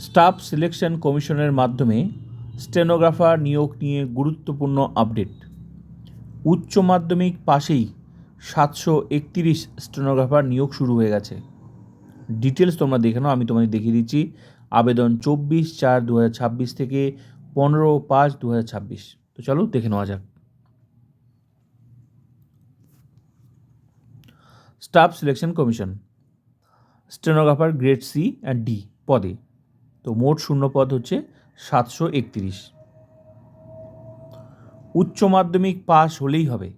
Staff selection কমিশনের মাধ্যমে stenographer নিয়োগ নিয়ে গুরুত্বপূর্ণ আপডেট। উচ্চ মাধ্যমিক পাশেই 731 স্টেনোগ্রাফার নিয়োগ শুরু হয়ে গেছে। ডিটেলস তোমরা দেখে নাও, আমি তোমাদের দেখিয়ে দিচ্ছি। আবেদন 24/4/2026 থেকে 15/5/2026। তো চলো দেখে নেওয়া যাক। Staff selection commission, stenographer grade C and D পদে। তো মোট শূন্য পদ হচ্ছে 731। উচ্চ মাধ্যমিক পাস হলেই হবে।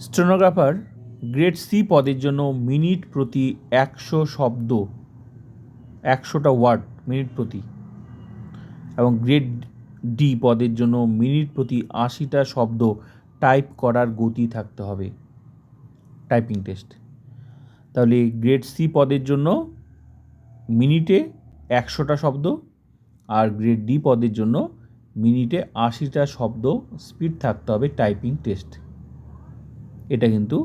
স্টেনোগ্রাফার গ্রেড সি পদের জন্য মিনিট প্রতি 100 শব্দ, 100টা ওয়ার্ড মিনিট প্রতি, এবং গ্রেড ডি পদের জন্য মিনিট প্রতি 80টা শব্দ টাইপ করার গতি থাকতে হবে, টাইপিং টেস্ট। তাহলে গ্রেড সি পদের জন্য মিনিটে 100টা শব্দ, আর গ্রেড ডি পদের জন্য মিনিটে 80টা শব্দ স্পিড থাকতে হবে, টাইপিং টেস্ট। এটা কিন্তু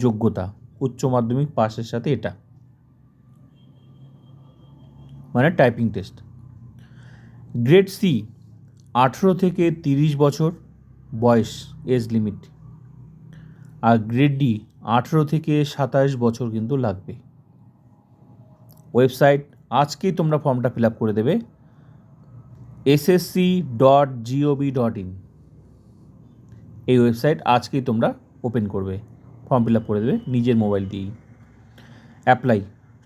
যোগ্যতা, উচ্চ মাধ্যমিক পাসের সাথে এটা মানে টাইপিং টেস্ট। গ্রেড সি 18 থেকে 30 বছর বয়স এজ লিমিট, আর গ্রেড ডি 18 থেকে 27 বছর কিন্তু লাগবে। ওয়েবসাইট আজকেই তোমরা ফর্মটা ফিল আপ করে দেবে, ssc.gov.in। এই ওয়েবসাইট আজকেই তোমরা ওপেন করবে, ফর্ম ফিল আপ করে দেবে নিজের মোবাইল দিয়েই। অ্যাপ্লাই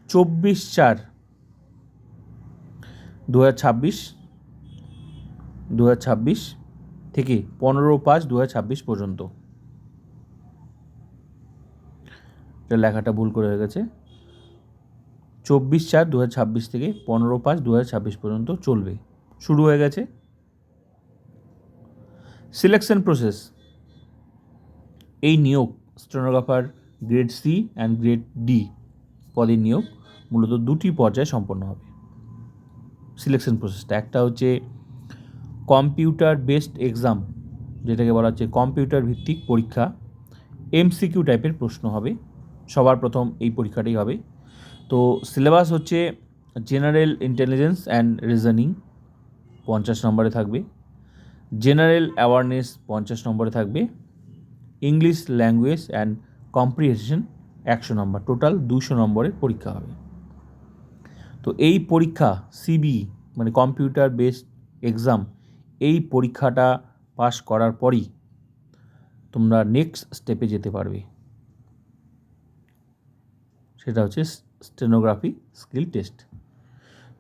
24/4/2026 থেকে 15/5/2026 পর্যন্ত। এটা লেখাটা ভুল করে হয়ে গেছে, 24/4/2026 থেকে 15/5/2026 পর্যন্ত চলবে, শুরু হয়ে গেছে। সিলেকশন প্রসেস, এই নিয়োগ stenographer grade C and grade D পদের নিয়োগ মূলত দুটি পর্যায়ে সম্পন্ন হবে। সিলেকশন প্রসেসটা একটা হচ্ছে কম্পিউটার বেসড এক্সাম, যেটাকে বলা হচ্ছে কম্পিউটার ভিত্তিক পরীক্ষা। এমসিকিউ টাইপের প্রশ্ন হবে, সবার প্রথম এই পরীক্ষাটাই হবে। তো সিলেবাস হচ্ছে জেনারেল ইন্টেলিজেন্স অ্যান্ড রিজনিং 50 নম্বরে থাকবে, জেনারেল অ্যাওয়ারনেস 50 নম্বরে থাকবে, English language and comprehension 100 number, total 200 নম্বরের পরীক্ষা হবে। তো এই পরীক্ষা সিবি মানে কম্পিউটার বেসড এক্সাম, এই পরীক্ষাটা পাস করার পরই তোমরা নেক্সট স্টেপে যেতে পারবে, সেটা হচ্ছে স্টেনোগ্রাফি স্কিল টেস্ট।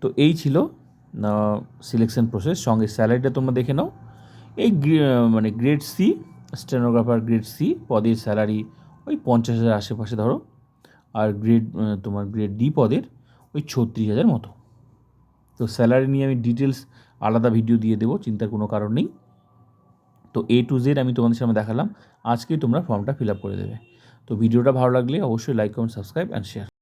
তো এই ছিল সিলেকশন প্রসেস। সঙ্গে স্যালারিটা তোমরা দেখে নাও। এই মানে grade C stenographer grade C পদের স্যালারি ওই 50,000 আশেপাশে ধরো, আর তোমার গ্রেড ডি পদের ওই 36,000 মতো। তো স্যালারি নিয়ে আমি ডিটেলস আলাদা ভিডিও দিয়ে দেবো, চিন্তার কোনো কারণ নেই। তো A to Z আমি তোমাদের সামনে দেখালাম, আজকেই তোমরা ফর্মটা ফিল আপ করে দেবে। তো ভিডিওটা ভালো লাগলে অবশ্যই like, comment, subscribe and share.